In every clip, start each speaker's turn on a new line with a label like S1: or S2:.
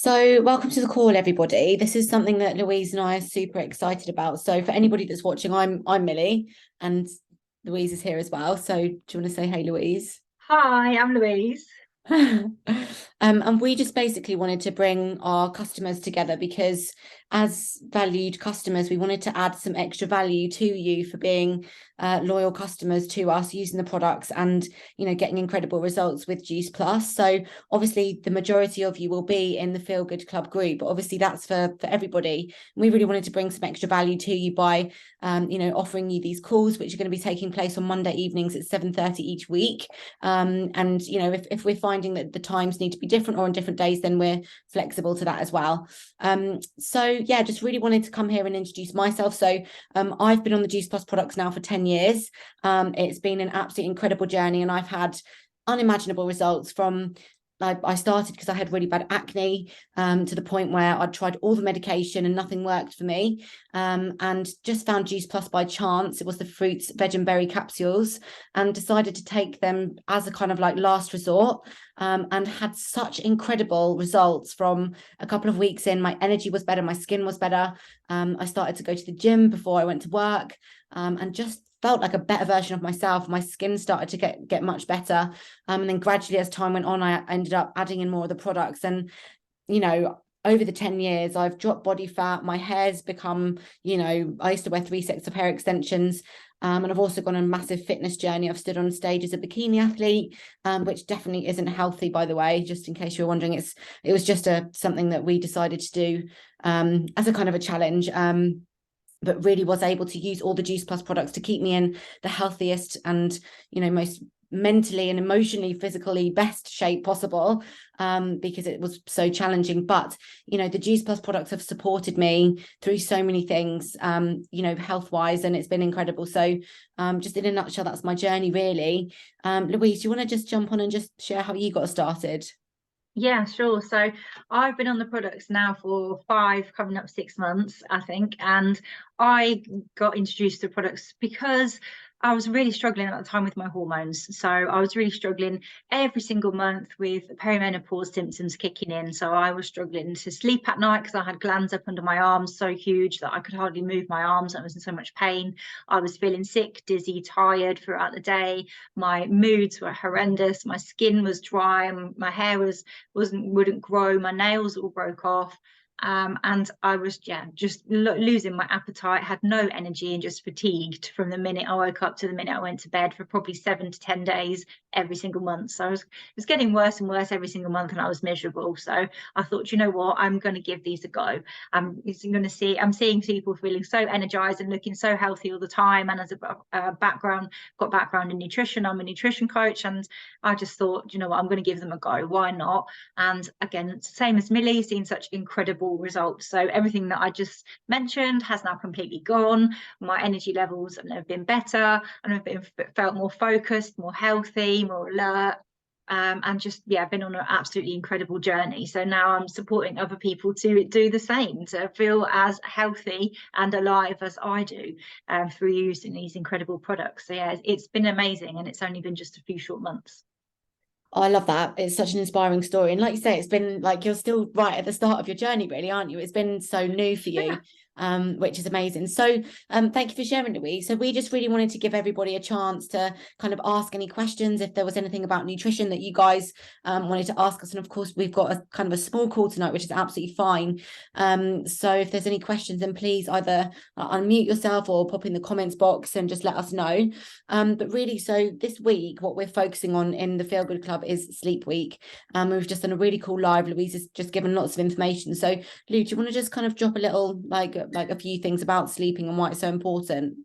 S1: So, welcome to the call, everybody. This is something that Louise and I are super excited about. So, for anybody that's watching, I'm Millie, and Louise is here as well. So, do you want to say hey, Louise?
S2: Hi, I'm Louise.
S1: And we just basically wanted to bring our customers together because, as valued customers, we wanted to add some extra value to you for being loyal customers to us, using the products and getting incredible results with Juice Plus. So obviously, the majority of you will be in the Feel Good Club group, but obviously that's for everybody. And we really wanted to bring some extra value to you by offering you these calls, which are going to be taking place on Monday evenings at 7:30 each week. And if we're finding that the times need to be different or on different days, then we're flexible to that as well. So yeah, just really wanted to come here and introduce myself. So I've been on the Juice Plus products now for 10 years. It's been an absolutely incredible journey, and I've had unimaginable results from I started because I had really bad acne, to the point where I'd tried all the medication and nothing worked for me, and just found Juice Plus by chance. It was the fruits, veg and berry capsules, and decided to take them as a kind of like last resort, and had such incredible results. From a couple of weeks in, my energy was better, my skin was better. I started to go to the gym before I went to work, and just felt like a better version of myself. My skin started to get much better. And then gradually, as time went on, I ended up adding in more of the products. And, over the 10 years, I've dropped body fat. My hair's become, I used to wear three sets of hair extensions. And I've also gone on a massive fitness journey. I've stood on stage as a bikini athlete, which definitely isn't healthy, by the way, just in case you're wondering. It was just something that we decided to do as a kind of a challenge. But really was able to use all the Juice Plus products to keep me in the healthiest and most mentally and emotionally, physically best shape possible, because it was so challenging. But the Juice Plus products have supported me through so many things, health wise, and it's been incredible. So just in a nutshell, that's my journey really. Louise, do you want to just jump on and just share how you got started?
S2: Yeah, sure. So I've been on the products now for five, coming up 6 months, I think. And I got introduced to products because I was really struggling at the time with my hormones. So I was really struggling every single month with perimenopause symptoms kicking in. So I was struggling to sleep at night because I had glands up under my arms so huge that I could hardly move my arms. I was in so much pain. I was feeling sick, dizzy, tired throughout the day. My moods were horrendous. My skin was dry, and my hair wouldn't grow. My nails all broke off. And I was just losing my appetite, had no energy, and just fatigued from the minute I woke up to the minute I went to bed, for probably 7 to 10 days every single month. So it was getting worse and worse every single month, and I was miserable. So I thought, you know what, I'm going to give these a go. I'm seeing people feeling so energized and looking so healthy all the time. And as a background in nutrition, I'm a nutrition coach, and I just thought, you know what, I'm going to give them a go. Why not? And again, same as Millie, seen such incredible results. So everything that I just mentioned has now completely gone. My energy levels have never been better, and felt more focused, more healthy, more alert. And just been on an absolutely incredible journey. So now I'm supporting other people to do the same, to feel as healthy and alive as I do, through using these incredible products. So yeah, it's been amazing, and it's only been just a few short months.
S1: Oh, I love that. It's such an inspiring story. And like you say, it's been like you're still right at the start of your journey, really, aren't you? It's been so new for you,
S2: Yeah.
S1: which is amazing. So thank you for sharing, Louise. So we just really wanted to give everybody a chance to kind of ask any questions, if there was anything about nutrition that you guys wanted to ask us. And of course, we've got a kind of a small call tonight, which is absolutely fine. So if there's any questions, then please either unmute yourself or pop in the comments box and just let us know. But really, so this week, what we're focusing on in the Feel Good Club is Sleep Week. We've just done a really cool live. Louise has just given lots of information. So, Lou, do you want to just kind of drop a little, like a few things about sleeping and why it's so important?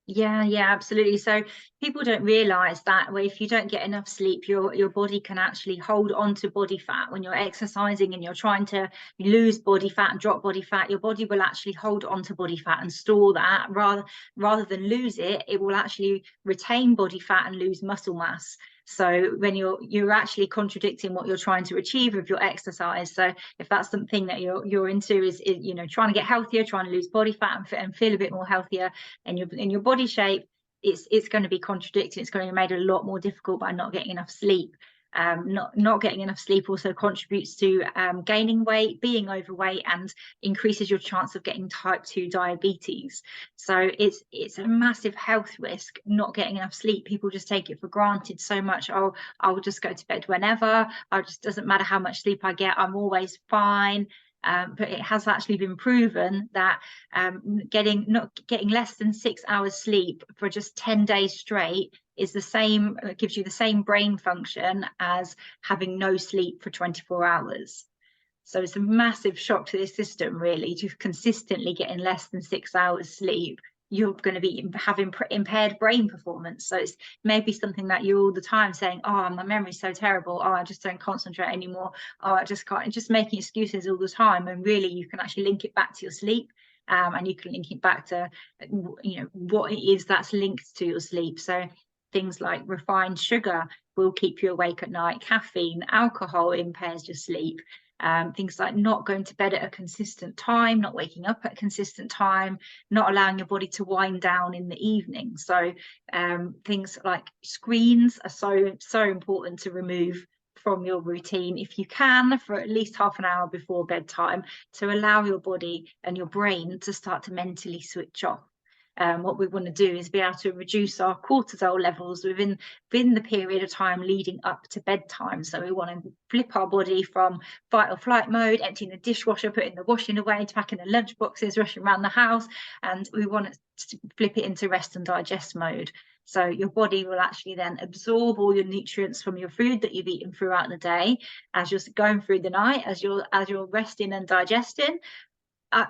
S2: Yeah, absolutely. So people don't realize that if you don't get enough sleep, your body can actually hold on to body fat. When you're exercising and you're trying to lose body fat and drop body fat, your body will actually hold on to body fat and store that. Rather than lose it, it will actually retain body fat and lose muscle mass. So when you're actually contradicting what you're trying to achieve with your exercise. So if that's something that you're into, is trying to get healthier, trying to lose body fat and feel a bit more healthier in your body shape, it's going to be contradicting. It's going to be made a lot more difficult by not getting enough sleep. Not getting enough sleep also contributes to gaining weight, being overweight, and increases your chance of getting type 2 diabetes. So it's a massive health risk not getting enough sleep. People just take it for granted so much. Oh, I'll just go to bed whenever. It just doesn't matter how much sleep I get, I'm always fine. But it has actually been proven that not getting less than 6 hours sleep for just 10 days straight is the same, it gives you the same brain function as having no sleep for 24 hours. So it's a massive shock to the system, really, to consistently getting less than 6 hours sleep. You're going to be having impaired brain performance. So it's maybe something that you're all the time saying, oh, my memory's so terrible. Oh, I just don't concentrate anymore. Oh, I just can't. And just making excuses all the time. And really, you can actually link it back to your sleep. And you can link it back to, what it is that's linked to your sleep. So things like refined sugar will keep you awake at night. Caffeine, alcohol impairs your sleep. Things like not going to bed at a consistent time, not waking up at a consistent time, not allowing your body to wind down in the evening. So things like screens are so important to remove from your routine if you can, for at least half an hour before bedtime, to allow your body and your brain to start to mentally switch off. What we want to do is be able to reduce our cortisol levels within the period of time leading up to bedtime. So we want to flip our body from fight or flight mode, emptying the dishwasher, putting the washing away, packing the lunch boxes, rushing around the house, and we want to flip it into rest and digest mode. So your body will actually then absorb all your nutrients from your food that you've eaten throughout the day as you're going through the night, as you're resting and digesting.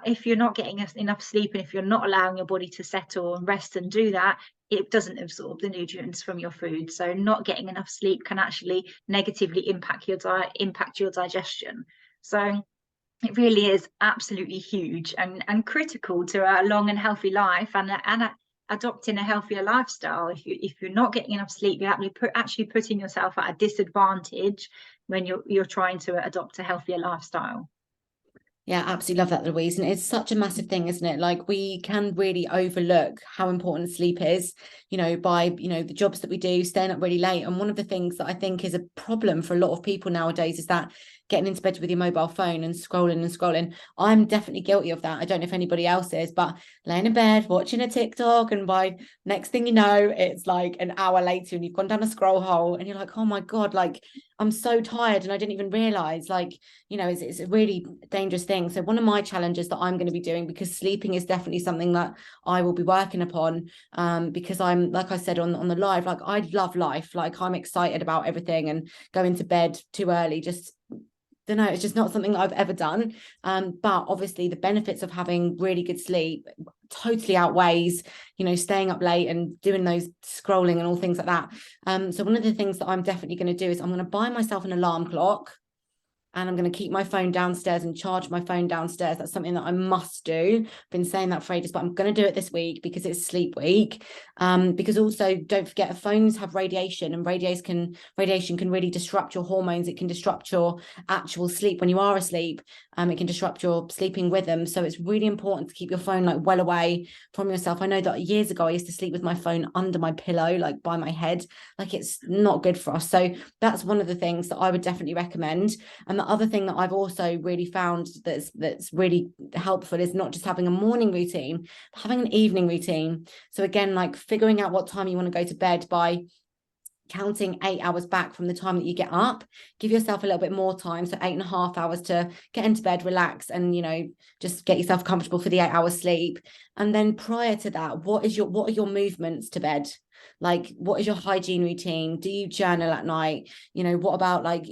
S2: If you're not getting enough sleep, and if you're not allowing your body to settle and rest and do that, it doesn't absorb the nutrients from your food. So not getting enough sleep can actually negatively impact your digestion. So it really is absolutely huge and critical to a long and healthy life, and adopting a healthier lifestyle. If you're not getting enough sleep, you're actually putting yourself at a disadvantage when you're trying to adopt a healthier lifestyle.
S1: Yeah, absolutely love that, Louise. And it's such a massive thing, isn't it? Like, we can really overlook how important sleep is, by, the jobs that we do, staying up really late. And one of the things that I think is a problem for a lot of people nowadays is that getting into bed with your mobile phone and scrolling. I'm definitely guilty of that. I don't know if anybody else is, but laying in bed, watching a TikTok, and by next thing you know, it's like an hour later and you've gone down a scroll hole and you're like, oh my God, like, I'm so tired and I didn't even realize, like, it's a really dangerous thing. So one of my challenges that I'm going to be doing, because sleeping is definitely something that I will be working upon, because I'm, like I said on the live, like, I love life. Like, I'm excited about everything, and going to bed too early, just don't know, it's just not something that I've ever done. But obviously the benefits of having really good sleep totally outweighs, staying up late and doing those scrolling and all things like that. So one of the things that I'm definitely going to do is I'm going to buy myself an alarm clock, and I'm going to keep my phone downstairs and charge my phone downstairs. That's something that I must do. I've been saying that for ages, but I'm going to do it this week because it's sleep week. Because also, don't forget, phones have radiation, and radiation can really disrupt your hormones. It can disrupt your actual sleep when you are asleep. It can disrupt your sleeping rhythm. So it's really important to keep your phone like well away from yourself. I know that years ago I used to sleep with my phone under my pillow, like by my head. Like, it's not good for us. So that's one of the things that I would definitely recommend. And the other thing that I've also really found that's really helpful is not just having a morning routine, but having an evening routine. So again, like, figuring out what time you want to go to bed by counting 8 hours back from the time that you get up. Give yourself a little bit more time, so 8.5 hours to get into bed, relax, and just get yourself comfortable for the 8 hours sleep. And then prior to that, what are your movements to bed? Like, what is your hygiene routine? Do you journal at night? What about, like,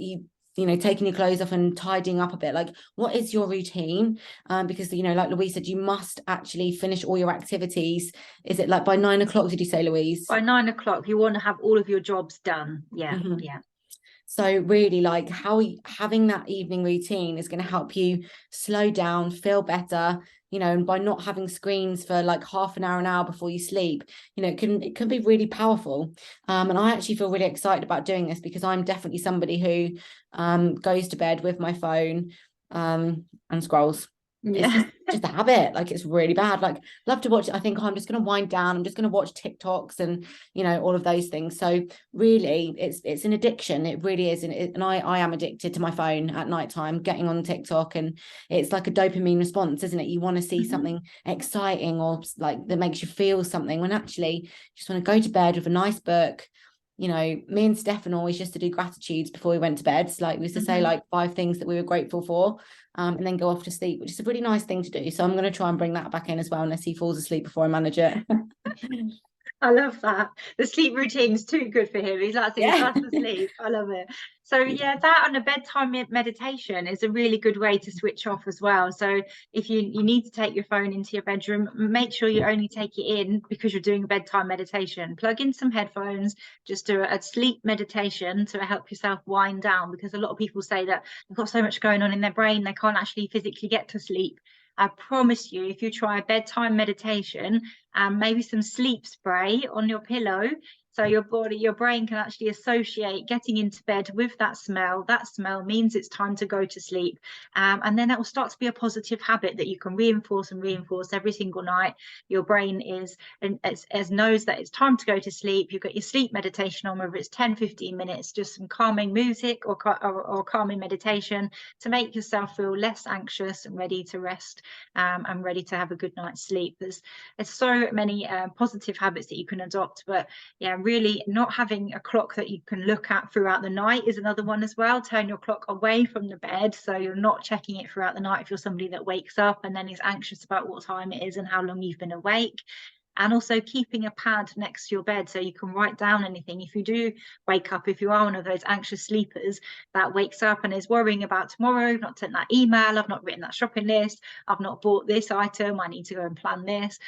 S1: taking your clothes off and tidying up a bit? Like, what is your routine? Because, like Louise said, you must actually finish all your activities. Is it like by 9 o'clock, did you say, Louise?
S2: By 9 o'clock, you want to have all of your jobs done. Yeah.
S1: Mm-hmm.
S2: Yeah.
S1: So really, like, having that evening routine is going to help you slow down, feel better, and by not having screens for like half an hour before you sleep, it can be really powerful. And I actually feel really excited about doing this, because I'm definitely somebody who goes to bed with my phone and scrolls. It's
S2: Yeah.
S1: just a habit. Like, it's really bad. Like, love to watch. I think, oh, I'm just going to wind down. I'm just going to watch TikToks and, all of those things. So really, it's an addiction. It really is. And I am addicted to my phone at nighttime, getting on TikTok, and it's like a dopamine response, isn't it? You want to see something exciting or like that makes you feel something, when actually you just want to go to bed with a nice book. Me and Stefan always used to do gratitudes before we went to bed. So, like, we used to say like 5 things that we were grateful for, and then go off to sleep, which is a really nice thing to do. So I'm going to try and bring that back in as well, unless he falls asleep before I manage it.
S2: I love that. The sleep routine's too good for him. He's absolutely
S1: Yeah.
S2: fast asleep. I love it. So yeah, that and a bedtime meditation is a really good way to switch off as well. So if you need to take your phone into your bedroom, make sure you only take it in because you're doing a bedtime meditation. Plug in some headphones, just do a sleep meditation to help yourself wind down, because a lot of people say that they've got so much going on in their brain they can't actually physically get to sleep. I promise you, if you try a bedtime meditation and maybe some sleep spray on your pillow, so your brain can actually associate getting into bed with that smell. That smell means it's time to go to sleep. And then that will start to be a positive habit that you can reinforce and reinforce every single night. Your brain as knows that it's time to go to sleep. You've got your sleep meditation on, whether it's 10-15 minutes, just some calming music or calming meditation to make yourself feel less anxious and ready to rest, and ready to have a good night's sleep. There's so many positive habits that you can adopt, but yeah, really not having a clock that you can look at throughout the night is another one as well. Turn your clock away from the bed so you're not checking it throughout the night if you're somebody that wakes up and then is anxious about what time it is and how long you've been awake. And also keeping a pad next to your bed so you can write down anything. If you do wake up, if you are one of those anxious sleepers that wakes up and is worrying about tomorrow, not sent that email, I've not written that shopping list, I've not bought this item, I need to go and plan this,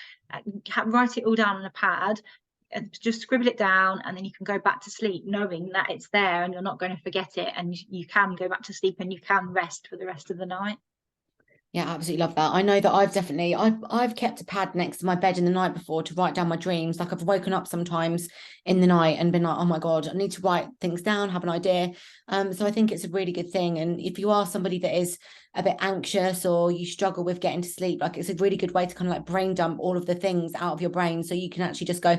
S2: write it all down on a pad and just scribble it down, and then you can go back to sleep knowing that it's there and you're not going to forget it, and you can go back to sleep and you can rest for the rest of the night.
S1: Yeah, absolutely love that. I know that I've kept a pad next to my bed in the night before to write down my dreams. Like, I've woken up sometimes in the night and been like, oh my God, I need to write things down, have an idea. So I think it's a really good thing. And if you are somebody that is a bit anxious or you struggle with getting to sleep, like, it's a really good way to kind of like brain dump all of the things out of your brain, so you can actually just go,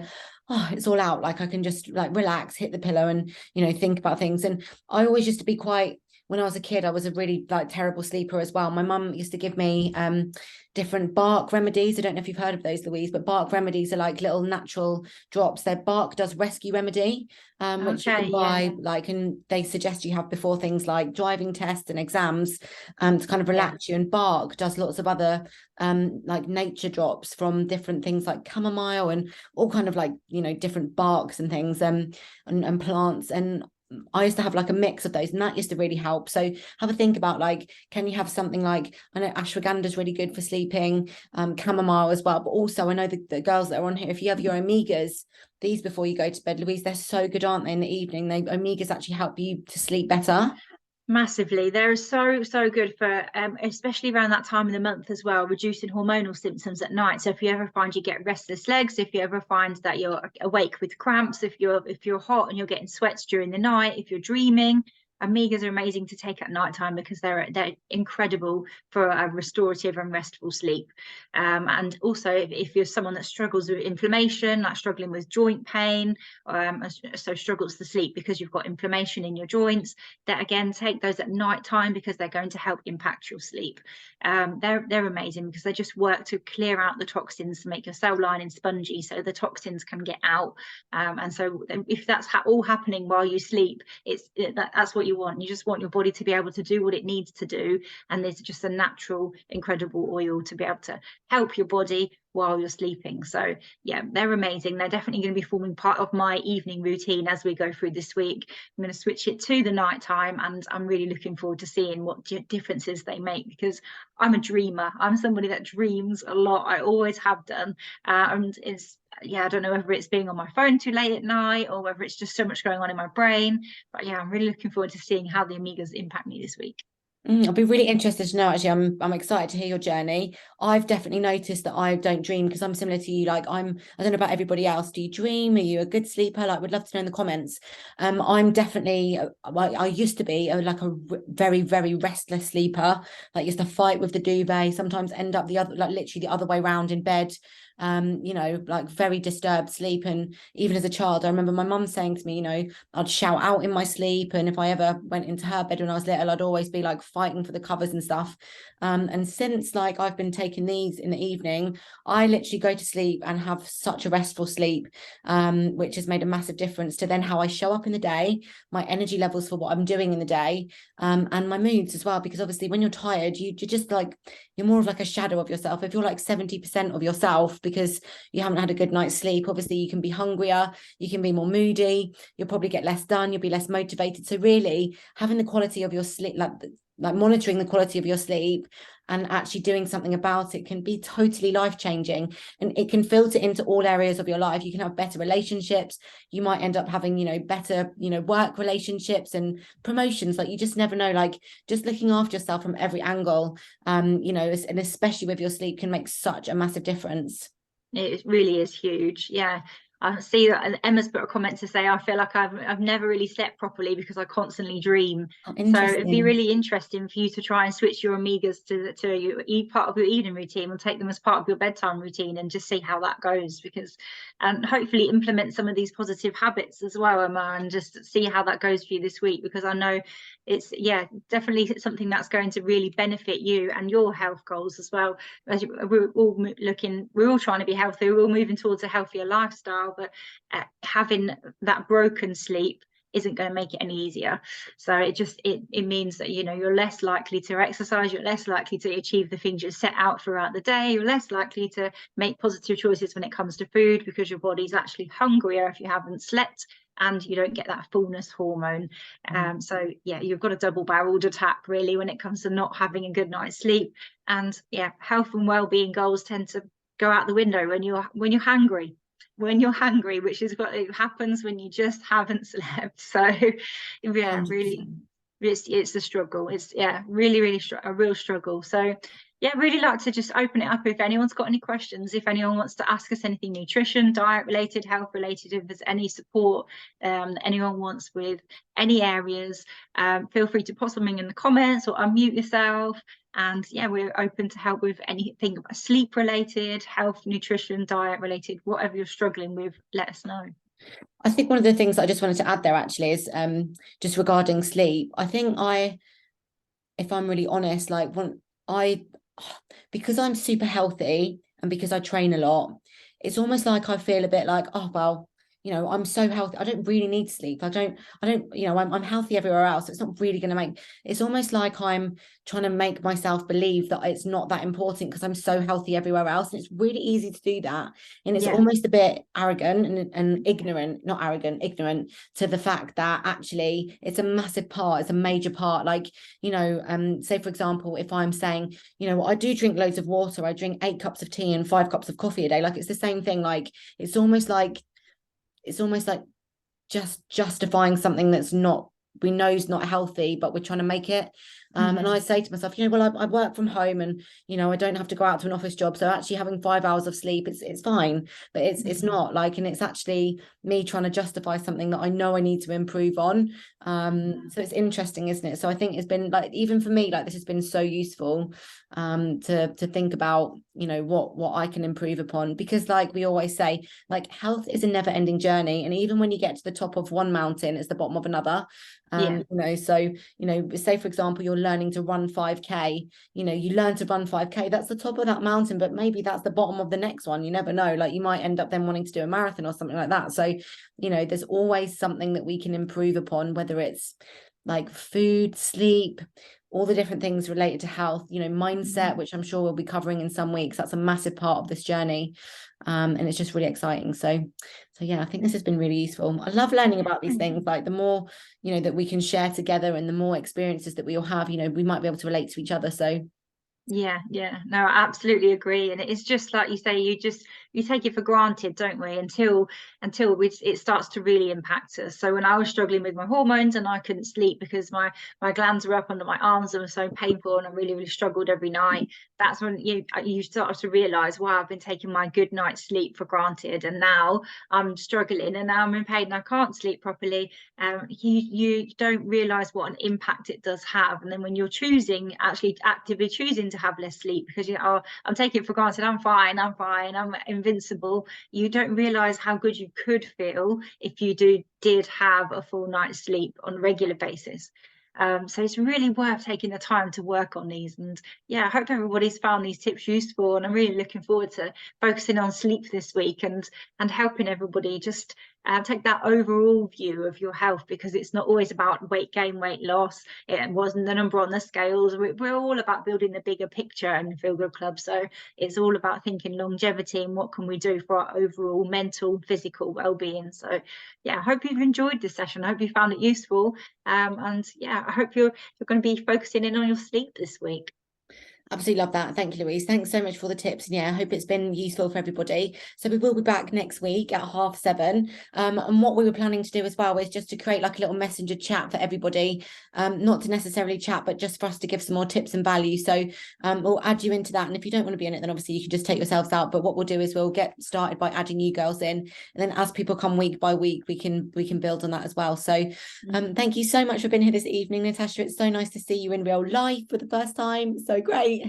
S1: oh, it's all out. Like, I can just like relax, hit the pillow, and think about things. And I always used to be quite, when I was a kid, I was a really like terrible sleeper as well. My mum used to give me different bark remedies. I don't know if you've heard of those, Louise, but bark remedies are like little natural drops. Their bark does rescue remedy, which you can buy, like, and they suggest you have before things like driving tests and exams, to kind of relax you. And bark does lots of other like nature drops from different things like chamomile and all kind of like different barks and things, and plants. And I used to have like a mix of those, and that used to really help. So have a think about, like, can you have something like, I know ashwagandha is really good for sleeping, chamomile as well, but also I know the girls that are on here, if you have your omegas, these before you go to bed, Louise, they're so good, aren't they, in the evening? Omegas actually help you to sleep better.
S2: Massively. They're so good for especially around that time of the month as well, reducing hormonal symptoms at night. So if you ever find you get restless legs, if you ever find that you're awake with cramps, if you're hot and you're getting sweats during the night, if you're dreaming, omegas are amazing to take at night time because they're incredible for a restorative and restful sleep. And also if you're someone that struggles with inflammation, like struggling with joint pain, so struggles to sleep because you've got inflammation in your joints, that again, take those at night time because they're going to help impact your sleep. They're amazing because they just work to clear out the toxins to make your cell lining spongy so the toxins can get out. And so if that's all happening while you sleep, that's what you want. You just want your body to be able to do what it needs to do, and there's just a natural incredible oil to be able to help your body while you're sleeping. So yeah, they're amazing. They're definitely going to be forming part of my evening routine as we go through this week. I'm going to switch it to the night time, and I'm really looking forward to seeing what differences they make, because I'm a dreamer. I'm somebody that dreams a lot. I always have done, and I don't know whether it's being on my phone too late at night or whether it's just so much going on in my brain, but yeah, I'm really looking forward to seeing how the omegas impact me this week.
S1: I'll be really interested to know. Actually, I'm excited to hear your journey. I've definitely noticed that I don't dream because I'm similar to you. Like I don't know about everybody else. Do you dream? Are you a good sleeper? Like, would love to know in the comments. I'm definitely. Well, I used to be like a very very restless sleeper. Like used to fight with the duvet. Sometimes end up the other, like literally the other way round in bed. Like very disturbed sleep. And even as a child, I remember my mum saying to me, I'd shout out in my sleep. And if I ever went into her bed when I was little, I'd always be like fighting for the covers and stuff. And since like I've been taking these in the evening, I literally go to sleep and have such a restful sleep, which has made a massive difference to then how I show up in the day, my energy levels for what I'm doing in the day, and my moods as well. Because obviously when you're tired, you're just like, you're more of like a shadow of yourself. If you're like 70% of yourself because you haven't had a good night's sleep, obviously you can be hungrier, you can be more moody, you'll probably get less done, you'll be less motivated. So really having the quality of your sleep, like monitoring the quality of your sleep and actually doing something about it can be totally life-changing, and it can filter into all areas of your life. You can have better relationships, you might end up having better work relationships and promotions. Like you just never know. Like just looking after yourself from every angle, and especially with your sleep, can make such a massive difference.
S2: It really is huge. Yeah. I see that Emma's put a comment to say, I feel like I've never really slept properly because I constantly dream.
S1: Oh,
S2: So it'd be
S1: interesting.
S2: really interesting for you to try and switch your omegas to your part of your evening routine, or take them as part of your bedtime routine, and just see how that goes. Because and hopefully implement some of these positive habits as well, Emma, and just see how that goes for you this week, because I know it's definitely something that's going to really benefit you and your health goals as well. As we're all trying to be healthy, we're all moving towards a healthier lifestyle, but having that broken sleep isn't going to make it any easier. So it means that you're less likely to exercise, you're less likely to achieve the things you set out throughout the day, you're less likely to make positive choices when it comes to food, because your body's actually hungrier if you haven't slept, and you don't get that fullness hormone. So yeah, you've got a double-barreled attack really when it comes to not having a good night's sleep. And yeah, health and well-being goals tend to go out the window when you're hungry, which is what happens when you just haven't slept. So yeah, really,
S1: 100%.
S2: it's the struggle. It's really a real struggle. So yeah, really like to just open it up if anyone's got any questions, if anyone wants to ask us anything nutrition, diet related, health related, if there's any support anyone wants with any areas, feel free to put something in the comments or unmute yourself. And yeah, we're open to help with anything sleep related, health, nutrition, diet related, whatever you're struggling with, let us know.
S1: I think one of the things I just wanted to add there actually is just regarding sleep. I think if I'm really honest, like when I, because I'm super healthy and because I train a lot, it's almost like I feel a bit like, oh well, I'm so healthy. I don't really need sleep. I'm healthy everywhere else. So it's not really going to make, it's almost like I'm trying to make myself believe that it's not that important because I'm so healthy everywhere else. And it's really easy to do that. And it's
S2: Yeah.
S1: almost a bit arrogant and ignorant, not arrogant, ignorant to the fact that actually it's a massive part, it's a major part. Like, say for example, if I'm saying, I do drink loads of water, I drink 8 cups of tea and 5 cups of coffee a day. Like it's the same thing. Like it's almost like just justifying something that's not, we know is not healthy, but we're trying to make it. And I say to myself, well, I work from home, and I don't have to go out to an office job, so actually having 5 hours of sleep, it's fine. But it's not like, and it's actually me trying to justify something that I know I need to improve on. So it's interesting, isn't it? So I think it's been like, even for me, like this has been so useful to think about what I can improve upon, because like we always say, like health is a never-ending journey, and even when you get to the top of one mountain, it's the bottom of another.
S2: Yeah.
S1: So say for example you're learning to run 5k, you learn to run 5k, that's the top of that mountain, but maybe that's the bottom of the next one. You never know, like you might end up then wanting to do a marathon or something like that. So there's always something that we can improve upon, whether it's like food, sleep, all the different things related to health, mindset, which I'm sure we'll be covering in some weeks. That's a massive part of this journey. And it's just really exciting. So yeah, I think this has been really useful. I love learning about these things. Like the more, that we can share together, and the more experiences that we all have, we might be able to relate to each other. So
S2: Yeah, no, I absolutely agree. And it's just like you say, we take it for granted, don't we, until it starts to really impact us. So when I was struggling with my hormones and I couldn't sleep because my glands were up under my arms and were so painful, and I really struggled every night, that's when you start to realize, wow, I've been taking my good night's sleep for granted, and now I'm struggling, and now I'm in pain and I can't sleep properly. You don't realize what an impact it does have. And then when you're actually actively choosing to have less sleep because I'm taking it for granted, I'm fine, I'm invincible, you don't realize how good you could feel if you did have a full night's sleep on a regular basis. So it's really worth taking the time to work on these. And yeah, I hope everybody's found these tips useful, and I'm really looking forward to focusing on sleep this week and helping everybody just take that overall view of your health, because it's not always about weight gain, weight loss. It wasn't the number on the scales. We're all about building the bigger picture in the Feel Good Club. So it's all about thinking longevity and what can we do for our overall mental, physical well-being. So yeah, I hope you've enjoyed this session. I hope you found it useful. And yeah, I hope you're going to be focusing in on your sleep this week.
S1: Absolutely love that. Thank you, Louise. Thanks so much for the tips. And yeah, I hope it's been useful for everybody. So we will be back next week at 7:30. And what we were planning to do as well is just to create like a little messenger chat for everybody. Not to necessarily chat, but just for us to give some more tips and value. So we'll add you into that. And if you don't want to be in it, then obviously you can just take yourselves out. But what we'll do is we'll get started by adding you girls in. And then as people come week by week, we can build on that as well. So thank you so much for being here this evening, Natasha. It's so nice to see you in real life for the first time. So great.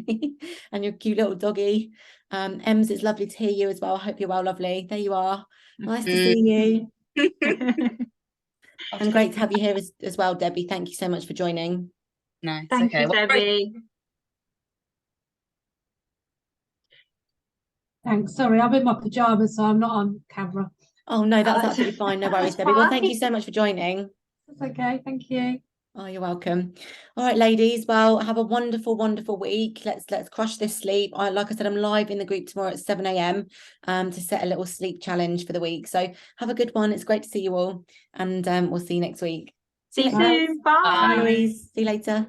S1: And your cute little doggy. Ems, it's lovely to hear you as well. I hope you're well, lovely. There you are. Nice to see you. And great to have you here as well, Debbie. Thank you so much for joining.
S3: Nice.
S2: Thank you, Debbie.
S4: Thanks. Sorry, I'm in my pajamas, so I'm not on camera.
S1: Oh, no, that's absolutely fine. No worries, Debbie. Well, thank you so much for joining.
S4: That's okay. Thank you.
S1: Oh, you're welcome. All right, ladies. Well, have a wonderful, wonderful week. Let's crush this sleep. Like I said, I'm live in the group tomorrow at 7 a.m. To set a little sleep challenge for the week. So have a good one. It's great to see you all, and we'll see you next week.
S2: See you soon. Bye.
S1: Bye, Louise. See you later.